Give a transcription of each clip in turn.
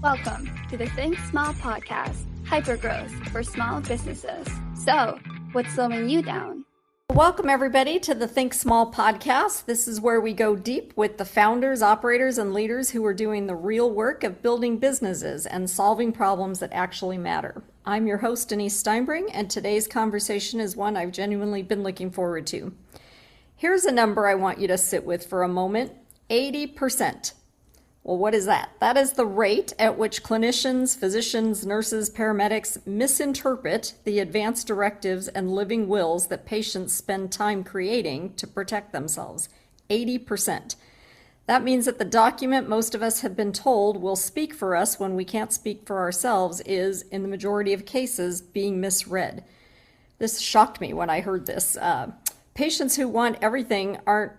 Welcome to the Think Small podcast, hypergrowth for small businesses. So, what's slowing you down? Welcome, everybody, to the Think Small podcast. This is where we go deep with the founders, operators, and leaders who are doing the real work of building businesses and solving problems that actually matter. I'm your host, Denise Steinbring, and today's conversation is one I've genuinely been looking forward to. Here's a number I want you to sit with for a moment: 80%. Well, what is that? That is the rate at which clinicians, physicians, nurses, paramedics misinterpret the advanced directives and living wills that patients spend time creating to protect themselves. 80%. That means that the document most of us have been told will speak for us when we can't speak for ourselves is, in the majority of cases, being misread. This shocked me when I heard this. Patients who want everything aren't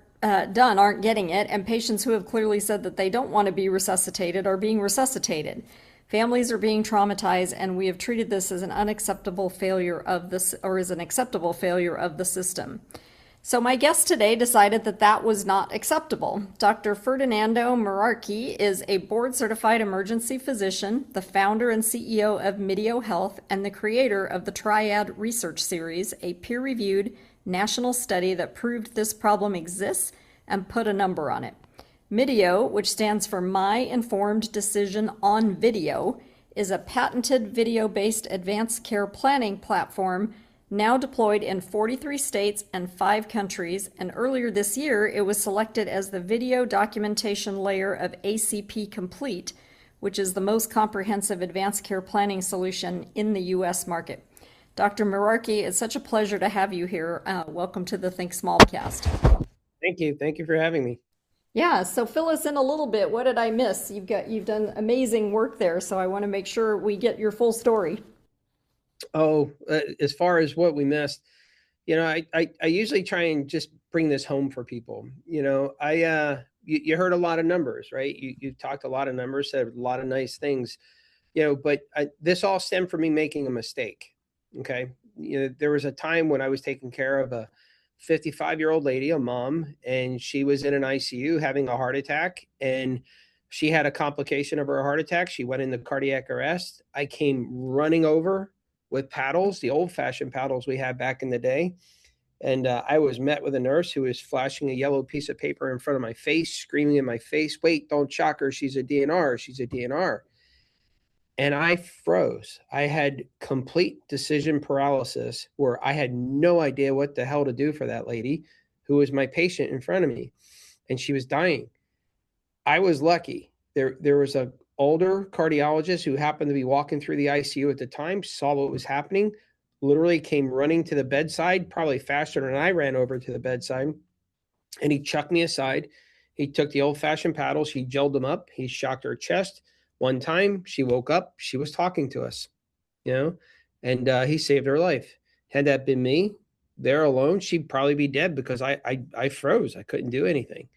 getting it, and patients who have clearly said that they don't want to be resuscitated are being resuscitated. Families are being traumatized, and we have treated this as an unacceptable failure of this, or as an acceptable failure of the system. So my guest today decided that that was not acceptable. Dr. Ferdinando Mirarchi is a board-certified emergency physician, the founder and CEO of MIDEO Health, and the creator of the TRIAD research series, a peer-reviewed national study that proved this problem exists and put a number on it. MIDEO, which stands for My Informed Decision on Video, is a patented video-based advanced care planning platform now deployed in 43 states and 5 countries, and earlier this year it was selected as the video documentation layer of ACP Complete, which is the most comprehensive advanced care planning solution in the U.S. market. Dr. Mirarchi, it's such a pleasure to have you here. Welcome to the Think Small cast. Thank you. Thank you for having me. Yeah, so fill us in a little bit. What did I miss? You've done amazing work there, so I want to make sure we get your full story. As far as what we missed, I usually try and just bring this home for people. You heard a lot of numbers, right? You talked a lot of numbers, said a lot of nice things, but this all stemmed from me making a mistake. Okay. There was a time when I was taking care of a 55-year-old lady, a mom, and she was in an ICU having a heart attack, and she had a complication of her heart attack. She went into cardiac arrest. I came running over with paddles, the old-fashioned paddles we had back in the day. And I was met with a nurse who was flashing a yellow piece of paper in front of my face, screaming in my face, "Wait, don't shock her. She's a DNR. She's a DNR." And I froze. I had complete decision paralysis where I had no idea what the hell to do for that lady who was my patient in front of me, and she was dying. I was lucky. There was an older cardiologist who happened to be walking through the ICU at the time, saw what was happening, literally came running to the bedside, probably faster than I ran over to the bedside, and he chucked me aside. He took the old-fashioned paddles, he gelled them up, he shocked her chest. One time she woke up, she was talking to us, and he saved her life. Had that been me there alone, she'd probably be dead because I froze. I couldn't do anything,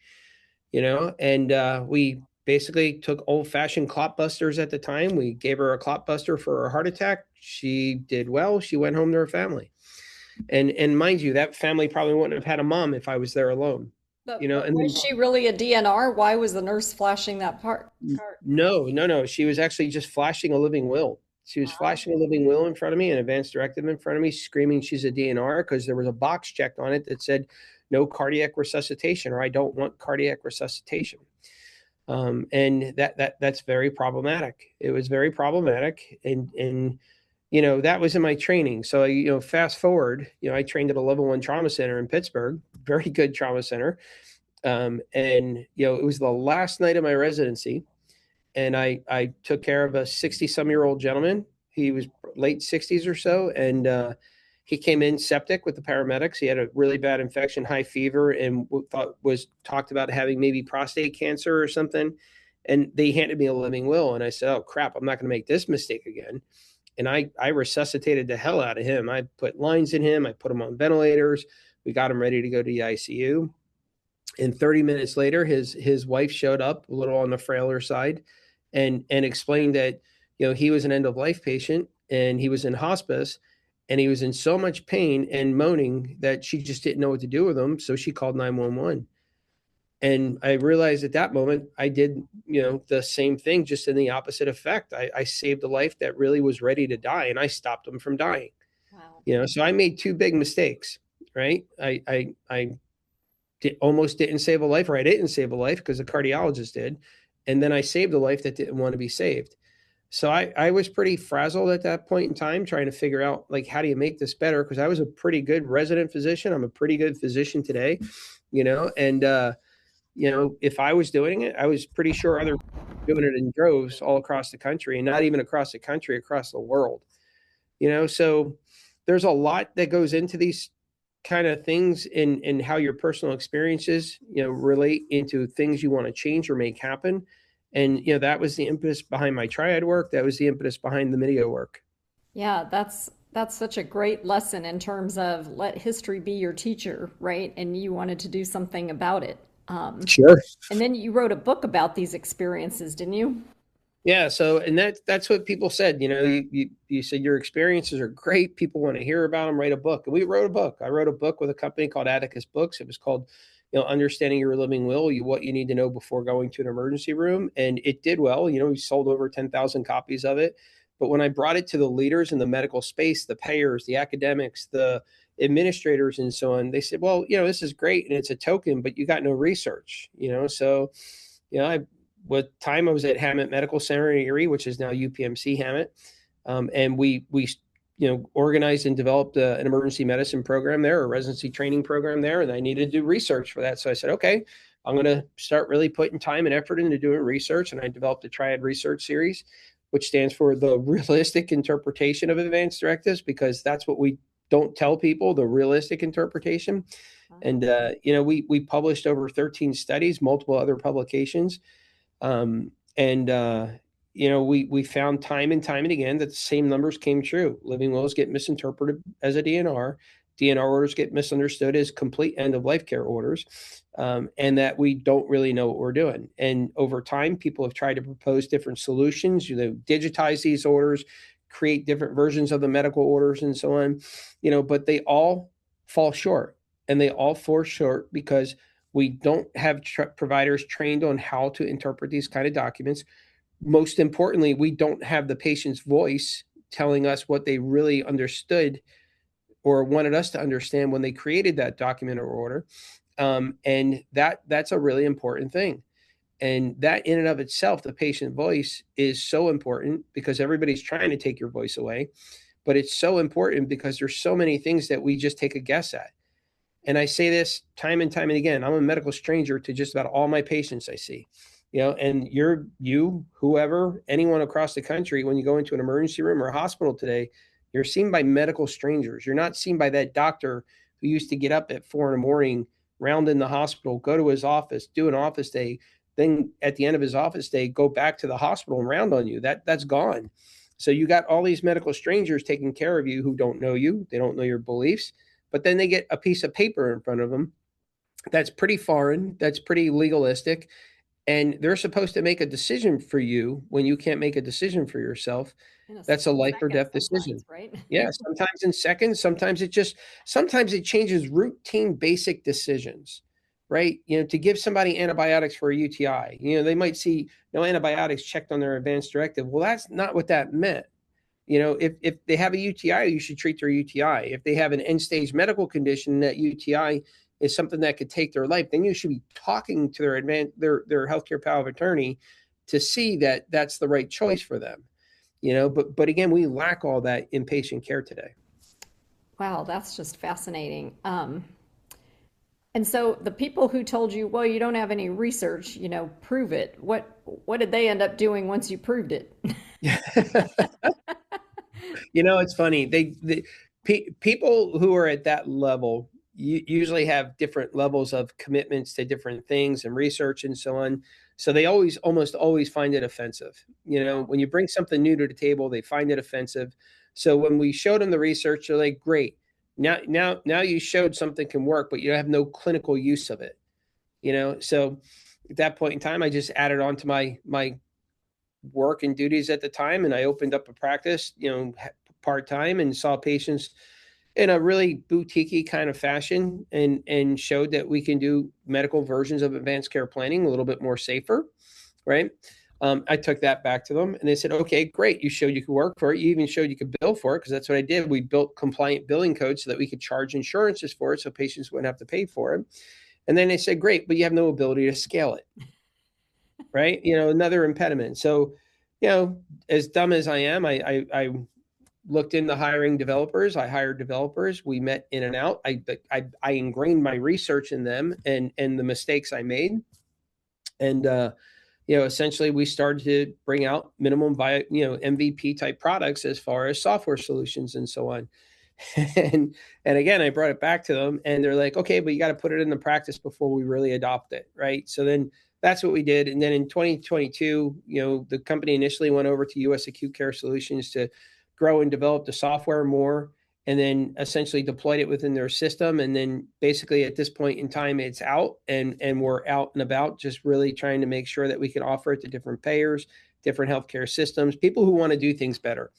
and we basically took old-fashioned clot busters at the time. We gave her a clot buster for her heart attack. She did well. She went home to her family. And mind you, that family probably wouldn't have had a mom if I was there alone. But was she really a DNR? Why was the nurse flashing that part? No. She was actually just flashing a living will. She was flashing a living will in front of me, an advanced directive in front of me, screaming she's a DNR because there was a box checked on it that said no cardiac resuscitation, or I don't want cardiac resuscitation. And that's very problematic. It was very problematic. And that was in my training. So, fast forward, I trained at a level 1 trauma center in Pittsburgh, very good trauma center. And it was the last night of my residency, and I took care of a 60-some-year-old gentleman. He was late 60s or so, and he came in septic with the paramedics. He had a really bad infection, high fever, and was talked about having maybe prostate cancer or something. And they handed me a living will, and I said, "Oh crap, I'm not going to make this mistake again." And I resuscitated the hell out of him. I put lines in him. I put him on ventilators. We got him ready to go to the ICU. And 30 minutes later, his wife showed up, a little on the frailer side, and explained that, he was an end-of-life patient and he was in hospice, and he was in so much pain and moaning that she just didn't know what to do with him. So she called 911. And I realized at that moment, I did, the same thing, just in the opposite effect. I saved a life that really was ready to die, and I stopped them from dying. Wow. So I made two big mistakes, right? I almost didn't save a life, or I didn't save a life because the cardiologist did. And then I saved a life that didn't want to be saved. So I was pretty frazzled at that point in time, trying to figure out, like, how do you make this better? Because I was a pretty good resident physician. I'm a pretty good physician today, and if I was doing it, I was pretty sure other doing it in droves all across the country, and not even across the country, across the world. So there's a lot that goes into these kind of things in how your personal experiences, relate into things you want to change or make happen. And, that was the impetus behind my triad work. That was the impetus behind the MIDEO work. Yeah, that's such a great lesson in terms of let history be your teacher, right? And you wanted to do something about it. Sure. And then you wrote a book about these experiences, didn't you? Yeah. So, and that's what people said. You said your experiences are great. People want to hear about them. Write a book. And we wrote a book. I wrote a book with a company called Atticus Books. It was called, Understanding Your Living Will, what you need to know before going to an emergency room. And it did well. We sold over 10,000 copies of it. But when I brought it to the leaders in the medical space, the payers, the academics, the administrators, and so on, they said, well, this is great and it's a token, but you got no research. So, with time, I was at Hammett Medical Center in Erie, which is now UPMC Hammett, and we organized and developed an emergency medicine program there, a residency training program there, and I needed to do research for that. So I said, okay, I'm going to start really putting time and effort into doing research, and I developed a TRIAD research series, which stands for the realistic interpretation of advanced directives, because that's what we don't tell people, the realistic interpretation. And we published over 13 studies, multiple other publications. We found time and time and again that the same numbers came true. Living wills get misinterpreted as a DNR. DNR orders get misunderstood as complete end of life care orders, and that we don't really know what we're doing. And over time, people have tried to propose different solutions, digitize these orders, create different versions of the medical orders and so on, but they all fall short. And they all fall short because we don't have providers trained on how to interpret these kind of documents. Most importantly, we don't have the patient's voice telling us what they really understood or wanted us to understand when they created that document or order. And that's a really important thing. And that in and of itself, the patient voice is so important, because everybody's trying to take your voice away. But it's so important because there's so many things that we just take a guess at. And I say this time and time and again, I'm a medical stranger to just about all my patients I see, and whoever, anyone across the country, when you go into an emergency room or a hospital today, you're seen by medical strangers. You're not seen by that doctor who used to get up at 4 a.m, round in the hospital, go to his office, do an office day, then at the end of his office day, go back to the hospital and round on you. That's gone. So you got all these medical strangers taking care of you who don't know you. They don't know your beliefs. But then they get a piece of paper in front of them that's pretty foreign, that's pretty legalistic, and they're supposed to make a decision for you when you can't make a decision for yourself. That's a life or death decision. Right? Yeah, sometimes in seconds, sometimes it changes routine basic decisions, right? To give somebody antibiotics for a UTI, they might see no antibiotics checked on their advanced directive. Well, that's not what that meant. If they have a UTI, you should treat their UTI. If they have an end stage medical condition, that UTI is something that could take their life, then you should be talking to their healthcare power of attorney to see that that's the right choice for them. But again, we lack all that in patient care today. Wow, that's just fascinating. And so the people who told you, well, you don't have any research, prove it. What did they end up doing once you proved it? It's funny. People who are at that level usually have different levels of commitments to different things and research and so on. So they almost always find it offensive. When you bring something new to the table, they find it offensive. So when we showed them the research, they're like, great. Now you showed something can work, but you have no clinical use of it. So at that point in time, I just added on to my work and duties at the time, and I opened up a practice, part-time, and saw patients in a really boutique kind of fashion, and showed that we can do medical versions of advanced care planning a little bit more safer, right? I took that back to them and they said, okay, great. You showed you could work for it. You even showed you could bill for it, because that's what I did. We built compliant billing codes so that we could charge insurances for it so patients wouldn't have to pay for it. And then they said, great, but you have no ability to scale it, right? Another impediment. So, as dumb as I am, I looked into hiring developers. I hired developers. We met in and out. I ingrained my research in them and the mistakes I made. And, essentially we started to bring out minimum MVP type products as far as software solutions and so on. and again, I brought it back to them and they're like, okay, but you got to put it into practice before we really adopt it. Right. So then that's what we did. And then in 2022, the company initially went over to US Acute Care Solutions to grow and develop the software more, and then essentially deployed it within their system. And then basically at this point in time, it's out and we're out and about, just really trying to make sure that we can offer it to different payers, different healthcare systems, people who want to do things better.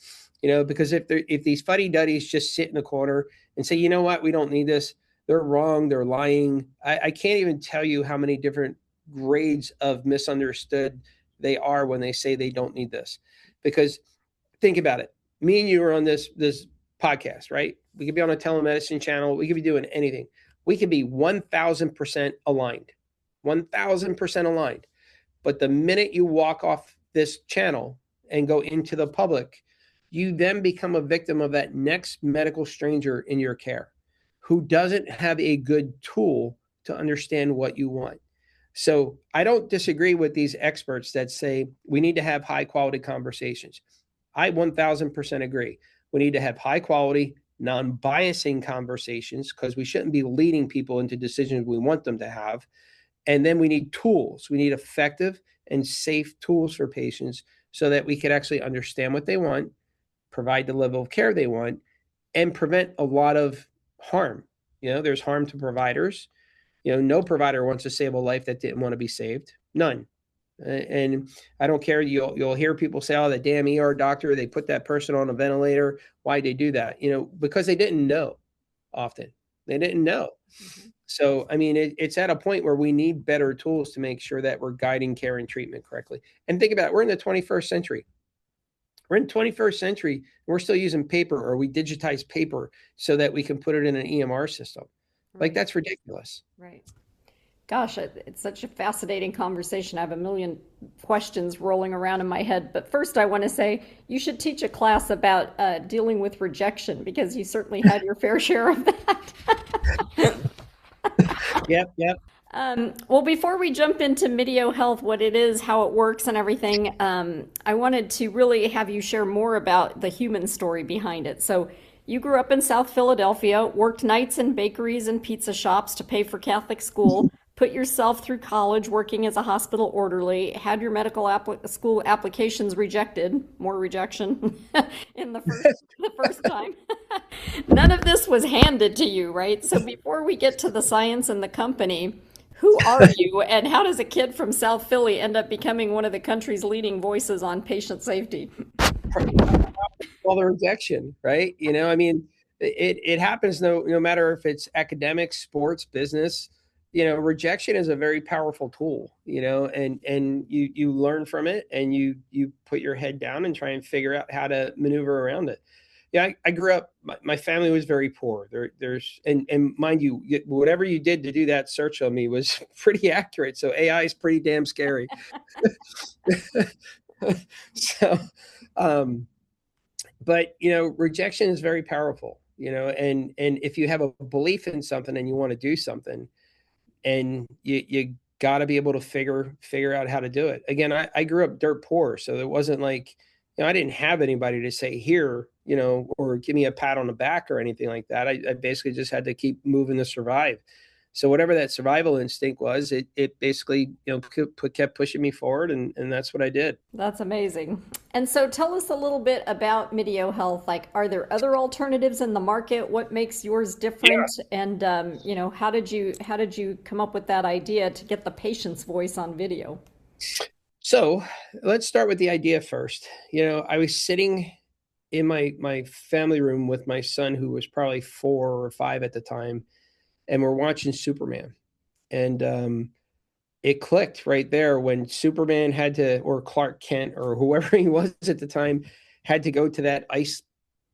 Because if these fuddy-duddies just sit in a corner and say, you know what, we don't need this, they're wrong, they're lying. I can't even tell you how many different grades of misunderstood they are when they say they don't need this. Because think about it. Me and you are on this podcast, right? We could be on a telemedicine channel. We could be doing anything. We could be 1,000% aligned, 1,000% aligned. But the minute you walk off this channel and go into the public, you then become a victim of that next medical stranger in your care who doesn't have a good tool to understand what you want. So I don't disagree with these experts that say we need to have high quality conversations. I 1,000% agree. We need to have high quality, non-biasing conversations, because we shouldn't be leading people into decisions we want them to have. And then we need tools. We need effective and safe tools for patients so that we can actually understand what they want, provide the level of care they want, and prevent a lot of harm. There's harm to providers. No provider wants to save a life that didn't want to be saved. None. And I don't care. You'll hear people say, oh, the damn ER doctor, they put that person on a ventilator. Why'd they do that? Because they didn't know. Often they didn't know. Mm-hmm. So, I mean, it's at a point where we need better tools to make sure that we're guiding care and treatment correctly. And think about it. We're in the 21st century. We're in the 21st century. And we're still using paper, or we digitize paper so that we can put it in an EMR system. Right. Like, that's ridiculous. Right. Gosh, it's such a fascinating conversation. I have a million questions rolling around in my head. But first, I want to say you should teach a class about dealing with rejection, because you certainly had your fair share of that. Yep. Well, before we jump into MIDEO Health, what it is, how it works and everything, I wanted to really have you share more about the human story behind it. So you grew up in South Philadelphia, worked nights in bakeries and pizza shops to pay for Catholic school, put yourself through college working as a hospital orderly, had your medical school applications rejected, more rejection in the first time. None of this was handed to you, right? So before we get to the science and the company, who are you, and how does a kid from South Philly end up becoming one of the country's leading voices on patient safety? Well, the rejection, right? I mean, it happens no matter if it's academics, sports, business. Rejection is a very powerful tool, and you learn from it, and you put your head down and try and figure out how to maneuver around it. Yeah, I grew up, my family was very poor. There's mind you, whatever you did to do that search on me was pretty accurate. So AI is pretty damn scary. So, but rejection is very powerful, and if you have a belief in something and you want to do something, and you got to be able to figure out how to do it. Again, I grew up dirt poor, so it wasn't like, I didn't have anybody to say here, or give me a pat on the back or anything like that. I basically just had to keep moving to survive. So whatever that survival instinct was, it basically, kept pushing me forward, and that's what I did. That's amazing. And so tell us a little bit about MIDEO Health. Like, are there other alternatives in the market? What makes yours different? Yeah. And, how did you come up with that idea to get the patient's voice on video? So let's start with the idea first. I was sitting in my family room with my son, who was probably 4 or 5 at the time, and we're watching Superman. And it clicked right there when Superman had to, or Clark Kent, or whoever he was at the time, had to go to that ice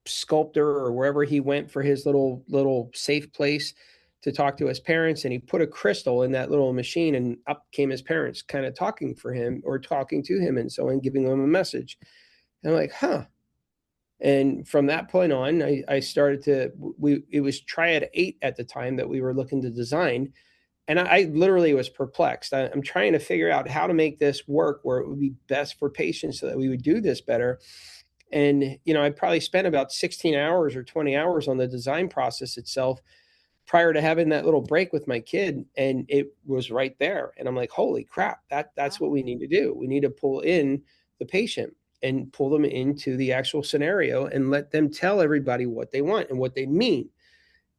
sculptor or wherever he went for his little safe place to talk to his parents. And he put a crystal in that little machine, and up came his parents kind of talking for him, or talking to him, and so on, giving him a message. And I'm like, huh. And from that point on, I started to, it was TRIAD 8 at the time that we were looking to design. And I literally was perplexed. I'm trying to figure out how to make this work where it would be best for patients so that we would do this better. And, I probably spent about 16 hours or 20 hours on the design process itself prior to having that little break with my kid. And it was right there. And I'm like, holy crap, that's what we need to do. We need to pull in the patient and pull them into the actual scenario and let them tell everybody what they want and what they mean.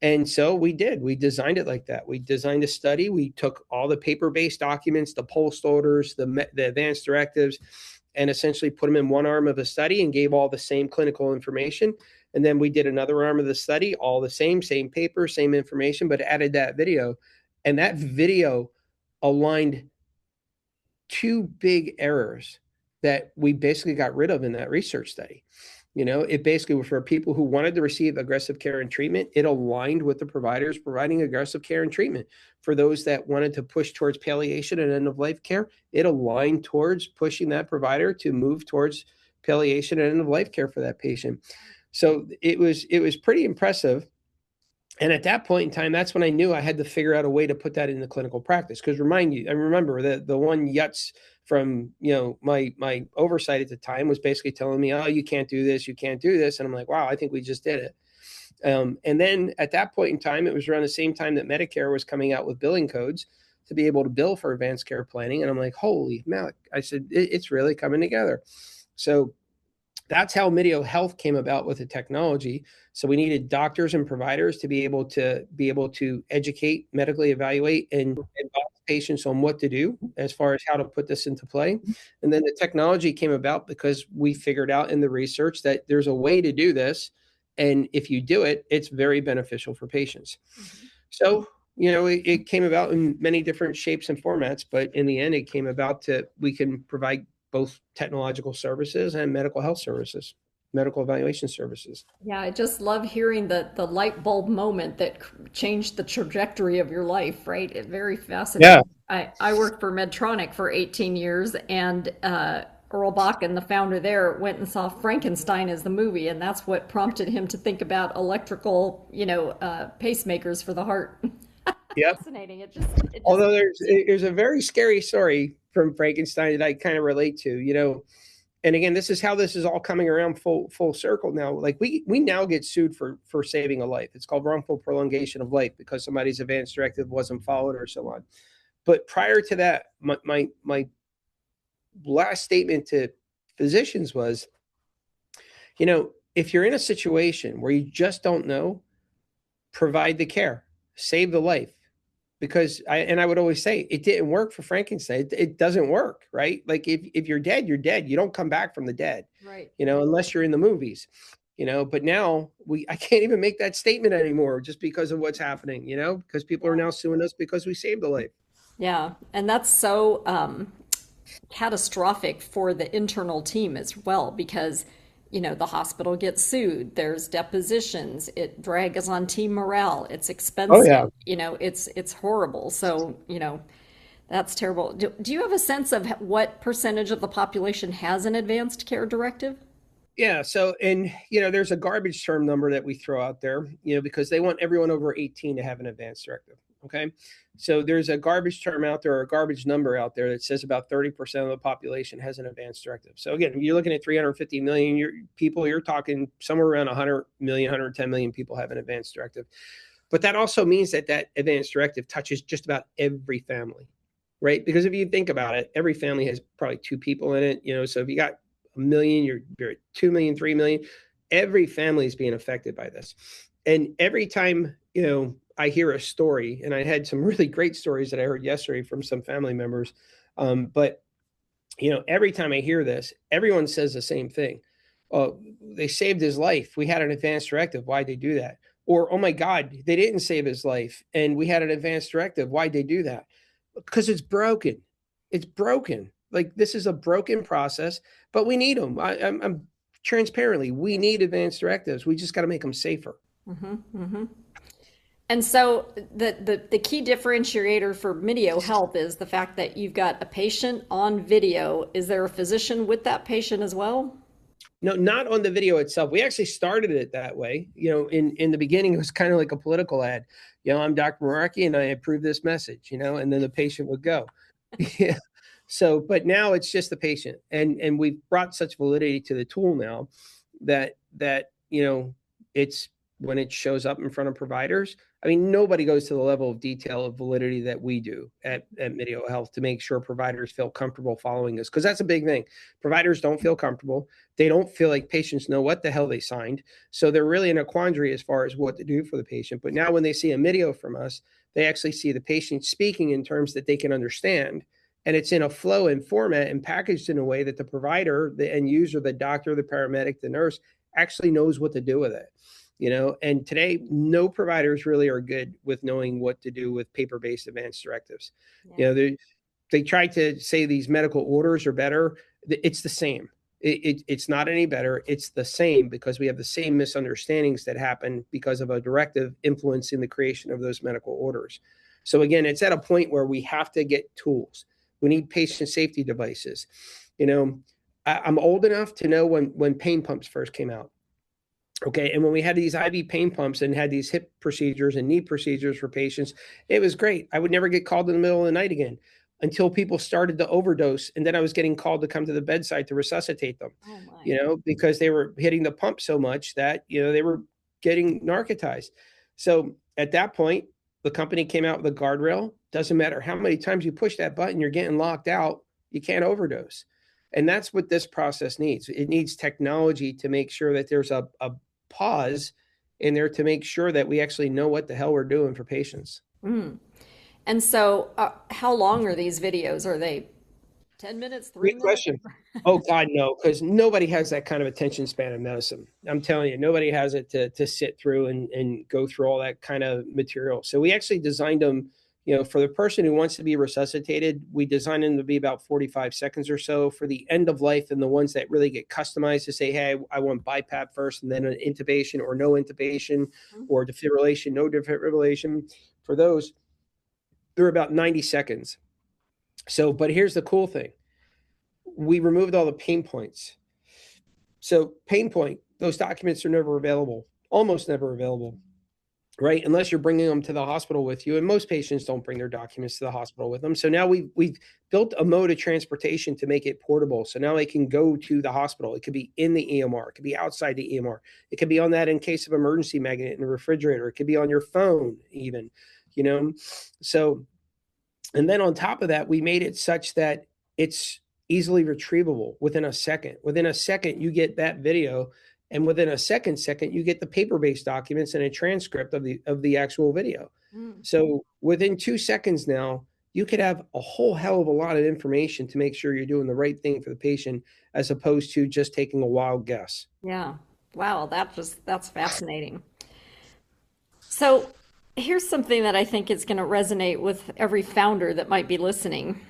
And so we did. We designed it like that. We designed a study. We took all the paper-based documents, the post orders, the advanced directives, and essentially put them in one arm of the study and gave all the same clinical information. And then we did another arm of the study, all the same paper, same information, but added that video. And that video aligned 2 big errors that we basically got rid of in that research study. It basically was for people who wanted to receive aggressive care and treatment. It aligned with the providers providing aggressive care and treatment. For those that wanted to push towards palliation and end-of-life care, it aligned towards pushing that provider to move towards palliation and end-of-life care for that patient. So it was pretty impressive. And at that point in time, that's when I knew I had to figure out a way to put that into clinical practice. Because I remember that the one Yutz from my oversight at the time was basically telling me, oh, you can't do this, and I'm like, wow, I think we just did it. And then at that point in time, it was around the same time that Medicare was coming out with billing codes to be able to bill for advanced care planning, and I'm like, holy Malik, I said, it's really coming together. So that's how MIDEO Health came about with the technology. So we needed doctors and providers to be able to educate, medically evaluate, and advise patients on what to do as far as how to put this into play. And then the technology came about because we figured out in the research that there's a way to do this. And if you do it, it's very beneficial for patients. Mm-hmm. So, it came about in many different shapes and formats, but in the end, it came about we can provide both technological services and medical health services, medical evaluation services. Yeah, I just love hearing the light bulb moment that changed the trajectory of your life, right? It's very fascinating. Yeah. I worked for Medtronic for 18 years, and Earl Bakken, the founder there, went and saw Frankenstein as the movie, and that's what prompted him to think about electrical, pacemakers for the heart. Yep. Fascinating. Although there's a very scary story from Frankenstein that I kind of relate to, and again, this is how this is all coming around full circle now. Like we now get sued for saving a life. It's called wrongful prolongation of life because somebody's advance directive wasn't followed or so on. But prior to that, my last statement to physicians was, if you're in a situation where you just don't know, provide the care, save the life. Because I would always say it didn't work for Frankenstein. It doesn't work, right? Like if you're dead, you're dead. You don't come back from the dead, right? Unless you're in the movies, But now I can't even make that statement anymore just because of what's happening, because people are now suing us because we saved a life. Yeah, and that's so catastrophic for the internal team as well, because the hospital gets sued, there's depositions, it drags on team morale, it's expensive. Oh, yeah. It's horrible. So, that's terrible. Do you have a sense of what percentage of the population has an advanced care directive? Yeah. So, and, there's a garbage term number that we throw out there, because they want everyone over 18 to have an advanced directive. Okay. So there's a garbage term out there, or a garbage number out there that says about 30% of the population has an advanced directive. So again, you're looking at 350 million people, you're talking somewhere around 100 million, 110 million people have an advanced directive. But that also means that advanced directive touches just about every family, right? Because if you think about it, every family has probably 2 people in it, so if you got 1 million, you're at 2 million, 3 million, every family is being affected by this. And every time, I hear a story, and I had some really great stories that I heard yesterday from some family members. But every time I hear this, everyone says the same thing. oh, they saved his life. We had an advanced directive. Why'd they do that? Or, oh my God, they didn't save his life and we had an advanced directive. Why'd they do that? Because it's broken. It's broken. Like, this is a broken process, but we need them. I'm transparently, we need advanced directives. We just got to make them safer. Mm-hmm, mm-hmm. And so the key differentiator for MIDEO Health is the fact that you've got a patient on video. Is there a physician with that patient as well? No, not on the video itself. We actually started it that way. In the beginning, it was kind of like a political ad. I'm Dr. Mirarchi and I approve this message, and then the patient would go. Yeah. So, but now it's just the patient. And we've brought such validity to the tool now that it's when it shows up in front of providers. I mean, nobody goes to the level of detail of validity that we do at MIDEO Health to make sure providers feel comfortable following us, because that's a big thing. Providers don't feel comfortable. They don't feel like patients know what the hell they signed. So they're really in a quandary as far as what to do for the patient. But now when they see a MIDEO from us, they actually see the patient speaking in terms that they can understand. And it's in a flow and format and packaged in a way that the provider, the end user, the doctor, the paramedic, the nurse actually knows what to do with it. And today, no providers really are good with knowing what to do with paper-based advanced directives. Yeah. They try to say these medical orders are better. It's the same. It's not any better. It's the same, because we have the same misunderstandings that happen because of a directive influencing the creation of those medical orders. So again, it's at a point where we have to get tools. We need patient safety devices. I'm old enough to know when pain pumps first came out. Okay. And when we had these IV pain pumps and had these hip procedures and knee procedures for patients, it was great. I would never get called in the middle of the night again until people started to overdose. And then I was getting called to come to the bedside to resuscitate them, because they were hitting the pump so much that, they were getting narcotized. So at that point, the company came out with a guardrail. Doesn't matter how many times you push that button, you're getting locked out. You can't overdose. And that's what this process needs. It needs technology to make sure that there's a pause in there to make sure that we actually know what the hell we're doing for patients. Mm. And so how long are these videos? Are they 10 minutes, 3 minutes? Question. Oh God, no, because nobody has that kind of attention span in medicine. I'm telling you, nobody has it to sit through and go through all that kind of material. So we actually designed them, for the person who wants to be resuscitated, we designed them to be about 45 seconds or so. For the end of life and the ones that really get customized to say, hey, I want BiPAP first and then an intubation or no intubation, or defibrillation, no defibrillation. For those, they're about 90 seconds. So, but here's the cool thing. We removed all the pain points. So pain point, those documents are never available, almost never available, right? Unless you're bringing them to the hospital with you. And most patients don't bring their documents to the hospital with them. So now we've built a mode of transportation to make it portable. So now they can go to the hospital. It could be in the EMR. It could be outside the EMR. It could be on that in case of emergency magnet in the refrigerator. It could be on your phone even, So, and then on top of that, we made it such that it's easily retrievable within a second. Within a second, you get that video. And within a second, you get the paper-based documents and a transcript of the actual video. So within 2 seconds now, you could have a whole hell of a lot of information to make sure you're doing the right thing for the patient, as opposed to just taking a wild guess. Yeah. Wow. That's fascinating. So here's something that I think is going to resonate with every founder that might be listening.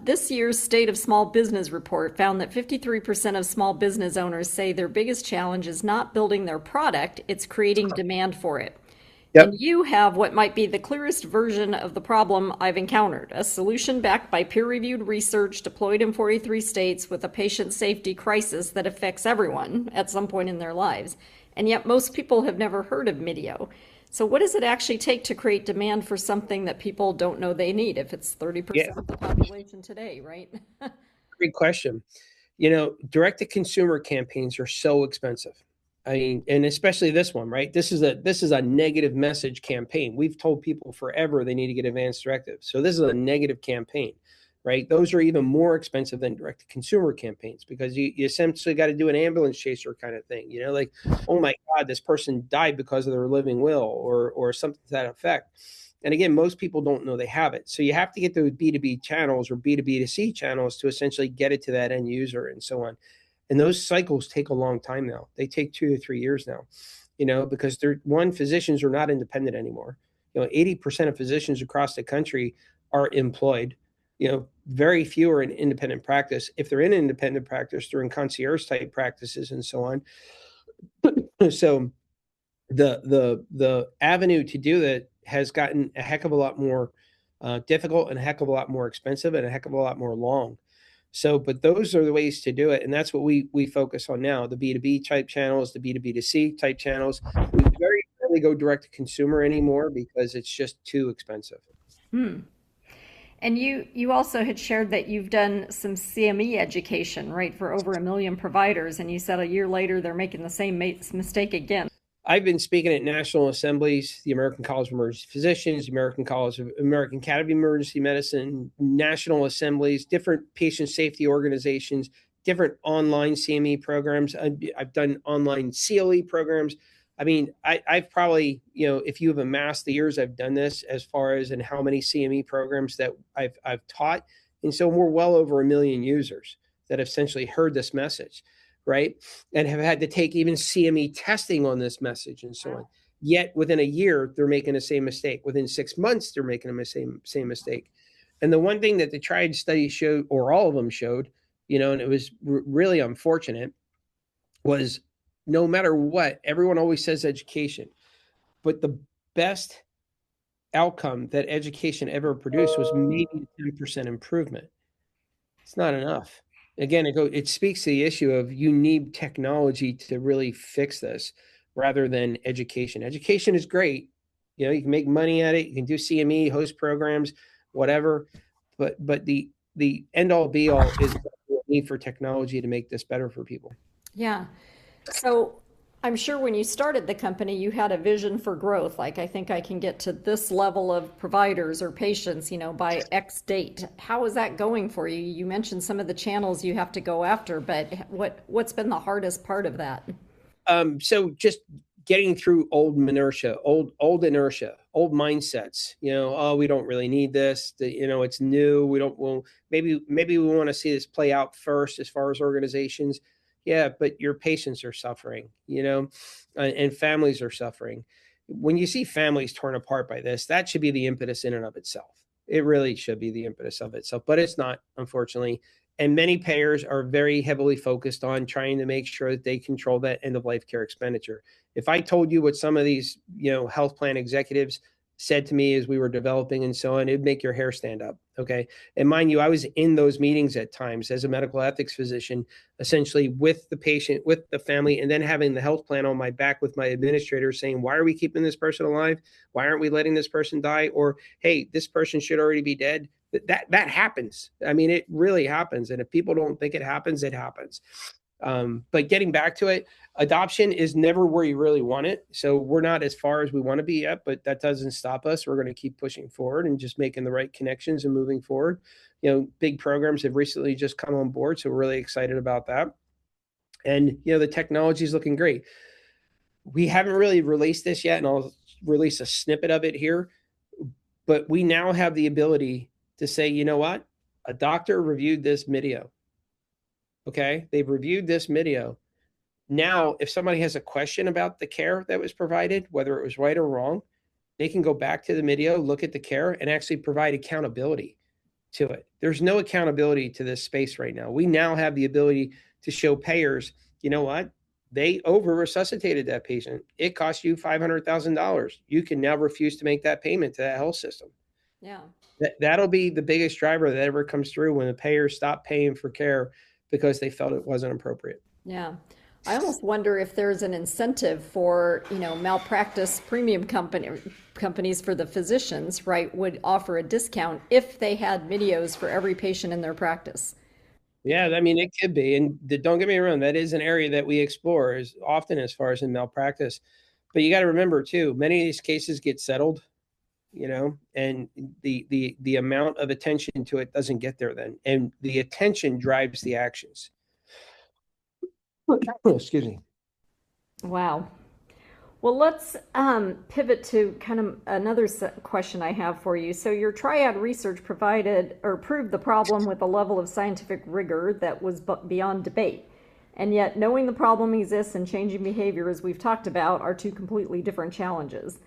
This year's State of Small Business report found that 53% of small business owners say their biggest challenge is not building their product, it's creating demand for it. Yep. And you have what might be the clearest version of the problem I've encountered, a solution backed by peer-reviewed research deployed in 43 states with a patient safety crisis that affects everyone at some point in their lives. And yet most people have never heard of MIDEO. So what does it actually take to create demand for something that people don't know they need, if it's 30% of the population today, right? Great question. Direct-to-consumer campaigns are so expensive. I mean, and especially this one, right? This is a negative message campaign. We've told people forever they need to get advanced directives. So this is a negative campaign, right? Those are even more expensive than direct-to-consumer campaigns, because you essentially got to do an ambulance chaser kind of thing, like, oh my God, this person died because of their living will, or something to that effect. And again, most people don't know they have it. So you have to get those B2B channels or B2B2C channels to essentially get it to that end user and so on. And those cycles take a long time now. They take 2 to 3 years now, because physicians are not independent anymore. 80% of physicians across the country are employed. Very few are in independent practice. If they're in independent practice, they're in concierge type practices and so on. So the avenue to do that has gotten a heck of a lot more difficult and a heck of a lot more expensive and a heck of a lot more long. So, but those are the ways to do it. And that's what we focus on now, the B2B type channels, the B2B2C type channels. We very rarely go direct to consumer anymore because it's just too expensive. And you also had shared that you've done some CME education, right, for over 1 million providers. And you said a year later, they're making the same mistake again. I've been speaking at national assemblies, the American College of Emergency Physicians, American Academy of Emergency Medicine, national assemblies, different patient safety organizations, different online CME programs. I've done online CLE programs. I mean, I've probably, if you have amassed the years I've done this as far as and how many CME programs that I've taught. And so we're well over 1 million users that have essentially heard this message. Right. And have had to take even CME testing on this message and so on. Yet within a year, they're making the same mistake. Within 6 months, they're making the same mistake. And the one thing that the TRIAD study showed, or all of them showed, and it was really unfortunate, was no matter what, everyone always says education. But the best outcome that education ever produced was maybe a 10% improvement. It's not enough. Again, it speaks to the issue of you need technology to really fix this rather than education. Education is great. You can make money at it. You can do CME, host programs, whatever. But the end all be all is the need for technology to make this better for people. Yeah. So I'm sure when you started the company, you had a vision for growth. Like, I think I can get to this level of providers or patients, by X date. How is that going for you? You mentioned some of the channels you have to go after, but what's been the hardest part of that? So just getting through old inertia, old mindsets. We don't really need this. It's new. Maybe we want to see this play out first as far as organizations. Yeah, but your patients are suffering, and families are suffering. When you see families torn apart by this, that should be the impetus in and of itself. It really should be the impetus of itself, but it's not, unfortunately. And many payers are very heavily focused on trying to make sure that they control that end of life care expenditure. If I told you what some of these, health plan executives said to me as we were developing and so on, it'd make your hair stand up. Okay. And mind you, I was in those meetings at times as a medical ethics physician, essentially with the patient, with the family, and then having the health plan on my back with my administrator saying, why are we keeping this person alive? Why aren't we letting this person die? Or, hey, this person should already be dead. That happens. I mean, it really happens. And if people don't think it happens, it happens. But getting back to it, adoption is never where you really want it. So we're not as far as we want to be yet, but that doesn't stop us. We're going to keep pushing forward and just making the right connections and moving forward. Big programs have recently just come on board. So we're really excited about that. And, the technology is looking great. We haven't really released this yet, and I'll release a snippet of it here. But we now have the ability to say, you know what? A doctor reviewed this MIDEO. Okay, they've reviewed this MIDEO. Now, if somebody has a question about the care that was provided, whether it was right or wrong, they can go back to the MIDEO, look at the care, and actually provide accountability to it. There's no accountability to this space right now. We now have the ability to show payers, you know what? They over-resuscitated that patient. It cost you $500,000. You can now refuse to make that payment to that health system. Yeah. That'll be the biggest driver that ever comes through when the payers stop paying for care because they felt it wasn't appropriate. Yeah. I almost wonder if there's an incentive for, malpractice premium companies for the physicians, right, would offer a discount if they had MIDEOs for every patient in their practice. Yeah, I mean, it could be. And don't get me wrong, that is an area that we explore as often as far as in malpractice. But you got to remember, too, many of these cases get settled, and the amount of attention to it doesn't get there then. And the attention drives the actions. Excuse me. Wow. Well, let's pivot to kind of another question I have for you. So your TRIAD research proved the problem with a level of scientific rigor that was beyond debate. And yet, knowing the problem exists and changing behavior, as we've talked about, are two completely different challenges.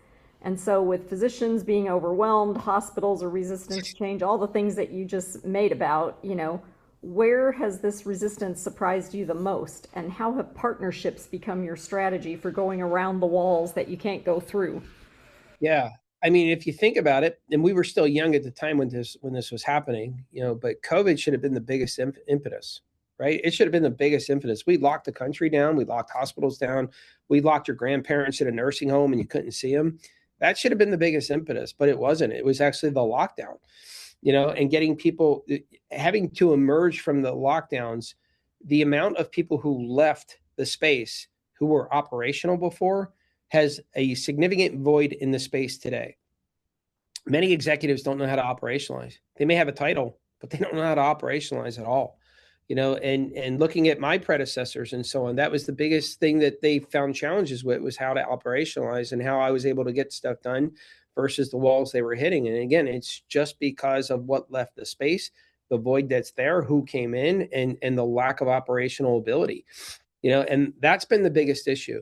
And so with physicians being overwhelmed, hospitals are resistant to change, all the things that you just made about, where has this resistance surprised you the most? And how have partnerships become your strategy for going around the walls that you can't go through? Yeah. I mean, if you think about it, and we were still young at the time when this was happening, but COVID should have been the biggest impetus, right? It should have been the biggest impetus. We locked the country down. We locked hospitals down. We locked your grandparents in a nursing home and you couldn't see them. That should have been the biggest impetus, but it wasn't. It was actually the lockdown, and getting people, having to emerge from the lockdowns. The amount of people who left the space who were operational before has a significant void in the space today. Many executives don't know how to operationalize. They may have a title, but they don't know how to operationalize at all. And looking at my predecessors and so on, that was the biggest thing that they found challenges with, was how to operationalize and how I was able to get stuff done versus the walls they were hitting. And again, it's just because of what left the space, the void that's there, who came in, and the lack of operational ability, and that's been the biggest issue.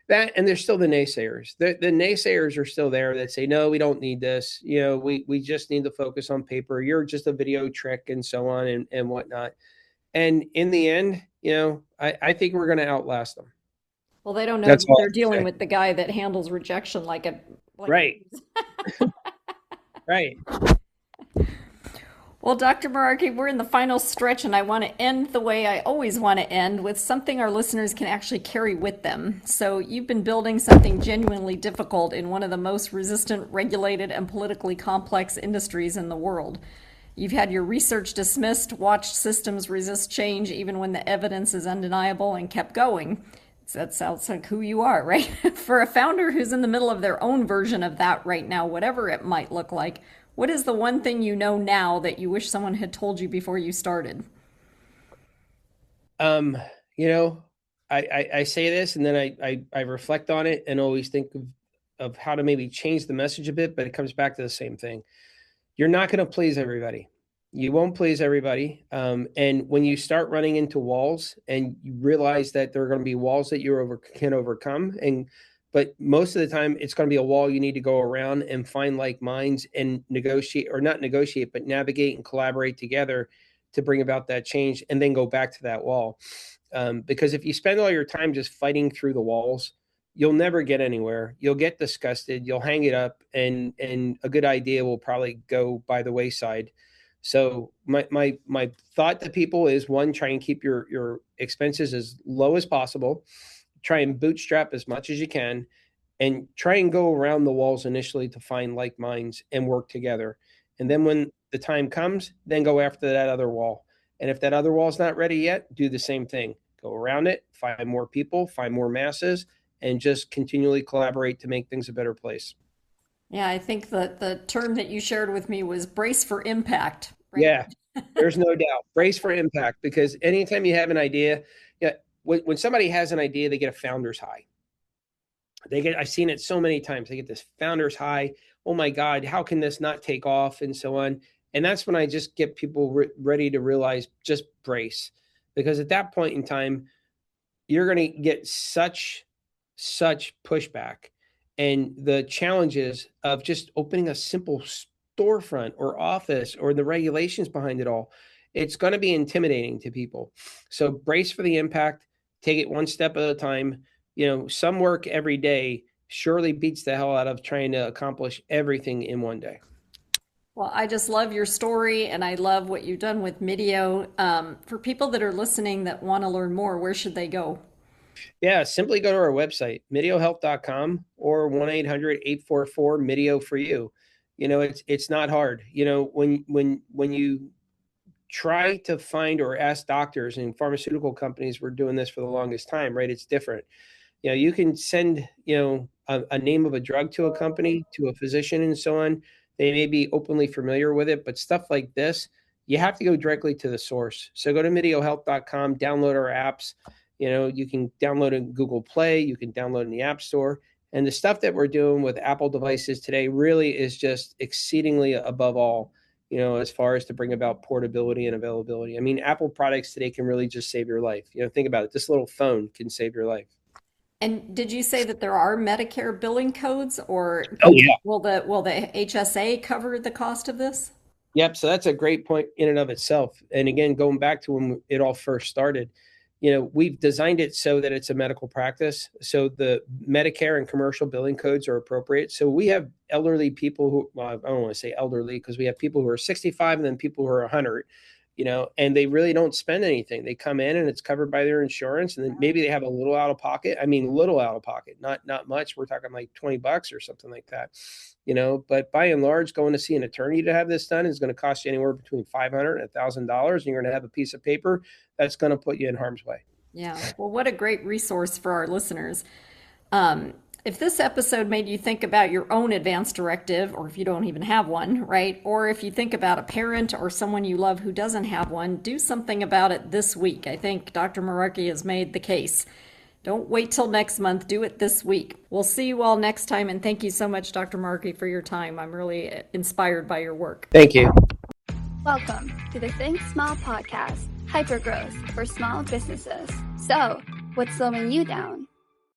That, and there's still the naysayers. The naysayers are still there that say, no, we don't need this. We just need to focus on paper. You're just a video trick and so on and whatnot. And in the end, I think we're going to outlast them. Well, they don't know that they're dealing with the guy that handles rejection right. Right. Well, Dr. Mirarchi, we're in the final stretch, and I want to end the way I always want to end, with something our listeners can actually carry with them. So you've been building something genuinely difficult in one of the most resistant, regulated, and politically complex industries in the world. You've had your research dismissed, watched systems resist change even when the evidence is undeniable, and kept going. That sounds like who you are, right? For a founder who's in the middle of their own version of that right now, whatever it might look like, what is the one thing you know now that you wish someone had told you before you started? I say this and then I reflect on it and always think of how to maybe change the message a bit, but it comes back to the same thing. You're not going to please everybody. You won't please everybody. And when you start running into walls and you realize that there are going to be walls that you can overcome, but most of the time it's going to be a wall you need to go around and find like minds and negotiate, or not negotiate, but navigate and collaborate together to bring about that change, and then go back to that wall. Because if you spend all your time just fighting through the walls, you'll never get anywhere. You'll get disgusted, you'll hang it up, and a good idea will probably go by the wayside. So my thought to people is, one, try and keep your expenses as low as possible. Try and bootstrap as much as you can, and try and go around the walls initially to find like minds and work together. And then when the time comes, then go after that other wall. And if that other wall is not ready yet, do the same thing. Go around it, find more people, find more masses, and just continually collaborate to make things a better place. Yeah, I think that the term that you shared with me was brace for impact. Right? Yeah, there's no doubt. Brace for impact, because anytime you have an idea, when somebody has an idea, they get a founder's high. I've seen it so many times. They get this founder's high. Oh my God, how can this not take off, and so on. And that's when I just get people ready to realize, just brace, because at that point in time, you're going to get such pushback, and the challenges of just opening a simple storefront or office, or the regulations behind it all, it's going to be intimidating to people. So brace for the impact. Take it one step at a time. Some work every day surely beats the hell out of trying to accomplish everything in one day. Well, I just love your story, and I love what you've done with MIDEO. For people that are listening that want to learn more, where should they go? Yeah, simply go to our website, mideohealth.com, or 1-800-844-MIDEO for you. It's not hard. When you try to find or ask doctors, and pharmaceutical companies were doing this for the longest time, right? It's different. You can send, a name of a drug to a company, to a physician, and so on. They may be openly familiar with it, but stuff like this, you have to go directly to the source. So go to mideohealth.com, download our apps. You can download in Google Play, you can download in the App Store. And the stuff that we're doing with Apple devices today really is just exceedingly above all. as far as to bring about portability and availability. I mean, Apple products today can really just save your life. Think about it. This little phone can save your life. And did you say that there are Medicare billing codes, or Oh, yeah. will the HSA cover the cost of this? Yep. So that's a great point in and of itself. And again, going back to when it all first started, we've designed it so that it's a medical practice. So the Medicare and commercial billing codes are appropriate. So we have elderly people who, well, I don't want to say elderly because we have people who are 65 and then people who are 100, and they really don't spend anything. They come in and it's covered by their insurance, and then maybe they have a little out of pocket. I mean, little out of pocket, not much. We're talking like $20 or something like that, but by and large, going to see an attorney to have this done is going to cost you anywhere between $500 and $1,000. And you're going to have a piece of paper that's going to put you in harm's way. Yeah. Well, what a great resource for our listeners. If this episode made you think about your own advance directive, or if you don't even have one, right? Or if you think about a parent or someone you love who doesn't have one, do something about it this week. I think Dr. Mirarchi has made the case. Don't wait till next month. Do it this week. We'll see you all next time. And thank you so much, Dr. Mirarchi, for your time. I'm really inspired by your work. Thank you. Welcome to the Think Small podcast, hypergrowth for small businesses. So, what's slowing you down?